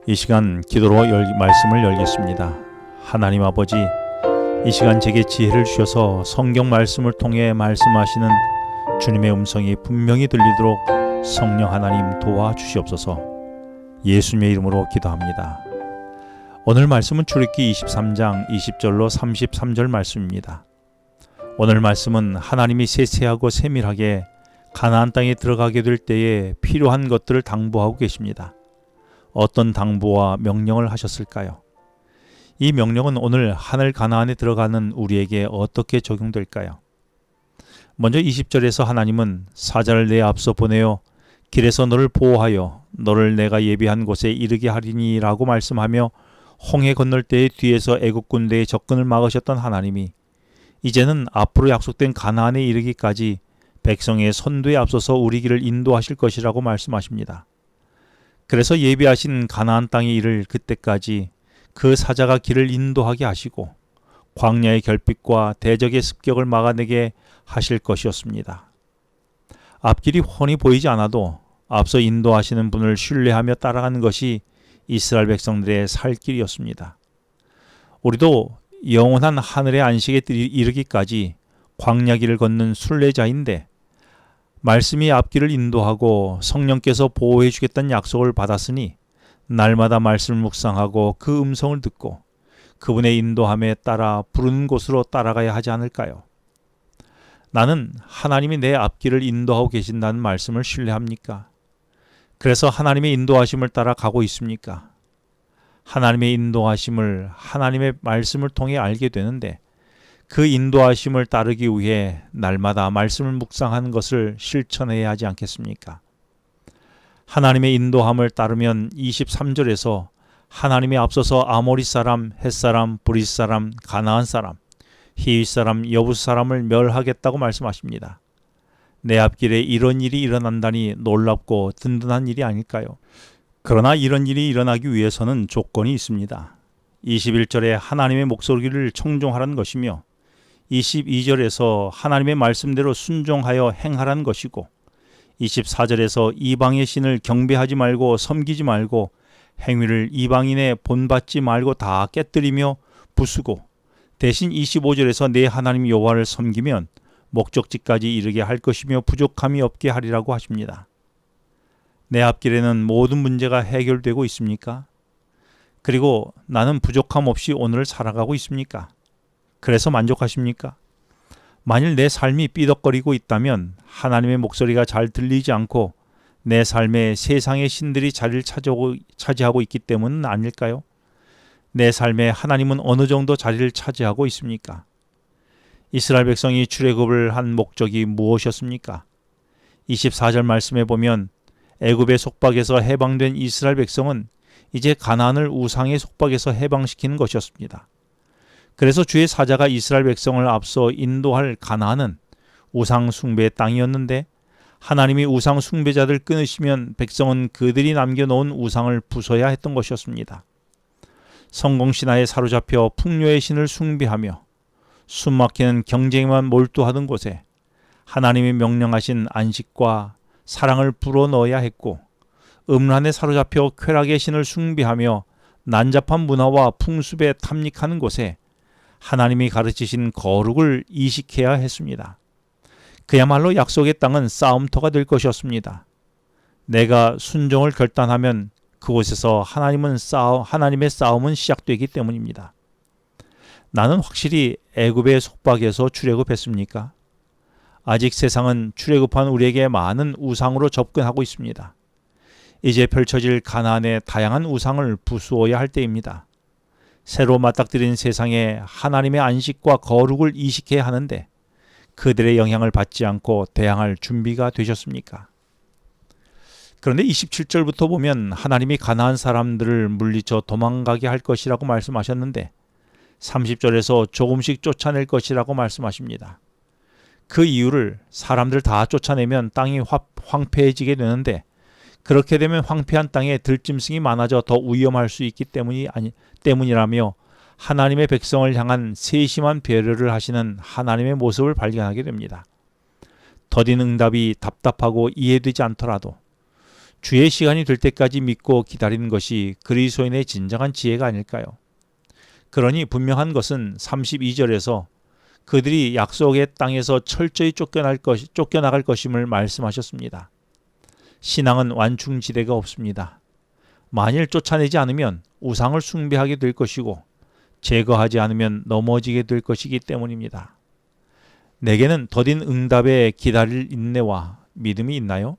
이 시간 기도로 말씀을 열겠습니다. 하나님 아버지, 이 시간 제게 지혜를 주셔서 성경 말씀을 통해 말씀하시는 주님의 음성이 분명히 들리도록 성령 하나님 도와주시옵소서. 예수님의 이름으로 기도합니다. 오늘 말씀은 출애굽기 23장 20절로 33절 말씀입니다. 오늘 말씀은 하나님이 세세하고 세밀하게 가나안 땅에 들어가게 될 때에 필요한 것들을 당부하고 계십니다. 어떤 당부와 명령을 하셨을까요? 이 명령은 오늘 하늘 가나안에 들어가는 우리에게 어떻게 적용될까요? 먼저 20절에서 하나님은 사자를 내 앞서 보내어 길에서 너를 보호하여 너를 내가 예비한 곳에 이르게 하리니 라고 말씀하며 홍해 건널 때의 뒤에서 애국 군대의 접근을 막으셨던 하나님이 이제는 앞으로 약속된 가나안에 이르기까지 백성의 선두에 앞서서 우리 길을 인도하실 것이라고 말씀하십니다. 그래서 예비하신 가나안 땅에 이를 그때까지 그 사자가 길을 인도하게 하시고 광야의 결핍과 대적의 습격을 막아내게 하실 것이었습니다. 앞길이 훤히 보이지 않아도 앞서 인도하시는 분을 신뢰하며 따라가는 것이 이스라엘 백성들의 살 길이었습니다. 우리도 영원한 하늘의 안식에 이르기까지 광야길을 걷는 순례자인데 말씀이 앞길을 인도하고 성령께서 보호해 주겠다는 약속을 받았으니 날마다 말씀을 묵상하고 그 음성을 듣고 그분의 인도함에 따라 부르는 곳으로 따라가야 하지 않을까요? 나는 하나님이 내 앞길을 인도하고 계신다는 말씀을 신뢰합니까? 그래서 하나님의 인도하심을 따라 가고 있습니까? 하나님의 인도하심을 하나님의 말씀을 통해 알게 되는데 그 인도하심을 따르기 위해 날마다 말씀을 묵상하는 것을 실천해야 하지 않겠습니까? 하나님의 인도함을 따르면 23절에서 하나님이 앞서서 아모리 사람, 헷 사람, 브릿 사람, 가나안 사람, 히윗 사람, 여부스 사람을 멸하겠다고 말씀하십니다. 내 앞길에 이런 일이 일어난다니 놀랍고 든든한 일이 아닐까요? 그러나 이런 일이 일어나기 위해서는 조건이 있습니다. 21절에 하나님의 목소리를 청종하라는 것이며 22절에서 하나님의 말씀대로 순종하여 행하라는 것이고 24절에서 이방의 신을 경배하지 말고 섬기지 말고 행위를 이방인의 본받지 말고 다 깨뜨리며 부수고 대신 25절에서 내 하나님 여호와를 섬기면 목적지까지 이르게 할 것이며 부족함이 없게 하리라고 하십니다. 내 앞길에는 모든 문제가 해결되고 있습니까? 그리고 나는 부족함 없이 오늘을 살아가고 있습니까? 그래서 만족하십니까? 만일 내 삶이 삐덕거리고 있다면 하나님의 목소리가 잘 들리지 않고 내 삶에 세상의 신들이 자리를 차지하고 있기 때문은 아닐까요? 내 삶에 하나님은 어느 정도 자리를 차지하고 있습니까? 이스라엘 백성이 출애굽을 한 목적이 무엇이었습니까? 24절 말씀에 보면 애굽의 속박에서 해방된 이스라엘 백성은 이제 가나안을 우상의 속박에서 해방시키는 것이었습니다. 그래서 주의 사자가 이스라엘 백성을 앞서 인도할 가나안은 우상 숭배의 땅이었는데 하나님이 우상 숭배자들 끊으시면 백성은 그들이 남겨놓은 우상을 부숴야 했던 것이었습니다. 성공신화에 사로잡혀 풍요의 신을 숭배하며 숨막히는 경쟁에만 몰두하던 곳에 하나님이 명령하신 안식과 사랑을 불어넣어야 했고 음란에 사로잡혀 쾌락의 신을 숭배하며 난잡한 문화와 풍습에 탐닉하는 곳에 하나님이 가르치신 거룩을 이식해야 했습니다. 그야말로 약속의 땅은 싸움터가 될 것이었습니다. 내가 순종을 결단하면 그곳에서 하나님의 싸움은 시작되기 때문입니다. 나는 확실히 애굽의 속박에서 출애굽했습니까? 아직 세상은 출애굽한 우리에게 많은 우상으로 접근하고 있습니다. 이제 펼쳐질 가나안의 다양한 우상을 부수어야 할 때입니다. 새로 맞닥뜨린 세상에 하나님의 안식과 거룩을 이식해야 하는데 그들의 영향을 받지 않고 대항할 준비가 되셨습니까? 그런데 27절부터 보면 하나님이 가나안 사람들을 물리쳐 도망가게 할 것이라고 말씀하셨는데 30절에서 조금씩 쫓아낼 것이라고 말씀하십니다. 그 이유를 사람들 다 쫓아내면 땅이 황폐해지게 되는데 그렇게 되면 황폐한 땅에 들짐승이 많아져 더 위험할 수 있기 때문이라며 하나님의 백성을 향한 세심한 배려를 하시는 하나님의 모습을 발견하게 됩니다. 더딘 응답이 답답하고 이해되지 않더라도 주의 시간이 될 때까지 믿고 기다리는 것이 그리스도인의 진정한 지혜가 아닐까요? 그러니 분명한 것은 32절에서 그들이 약속의 땅에서 철저히 쫓겨나갈 것임을 말씀하셨습니다. 신앙은 완충지대가 없습니다. 만일 쫓아내지 않으면 우상을 숭배하게 될 것이고 제거하지 않으면 넘어지게 될 것이기 때문입니다. 내게는 더딘 응답에 기다릴 인내와 믿음이 있나요?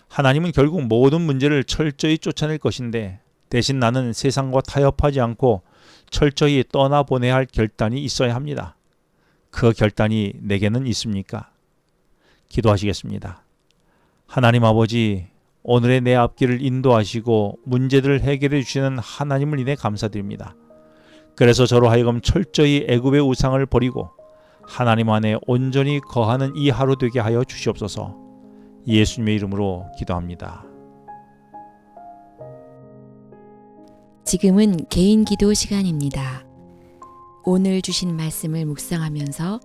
하나님은 결국 모든 문제를 철저히 쫓아낼 것인데 대신 나는 세상과 타협하지 않고 철저히 떠나보내야 할 결단이 있어야 합니다. 그 결단이 내게는 있습니까? 기도하시겠습니다. 하나님 아버지, 오늘의 내 앞길을 인도하시고 문제들을 해결해 주시는 하나님을 인해 감사드립니다. 그래서 저로 하여금 철저히 애굽의 우상을 버리고 하나님 안에 온전히 거하는 이 하루 되게 하여 주시옵소서. 예수님의 이름으로 기도합니다. 지금은 개인 기도 시간입니다. 오늘 주신 말씀을 묵상하면서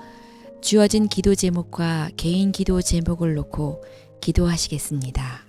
주어진 기도 제목과 개인 기도 제목을 놓고 기도하시겠습니다.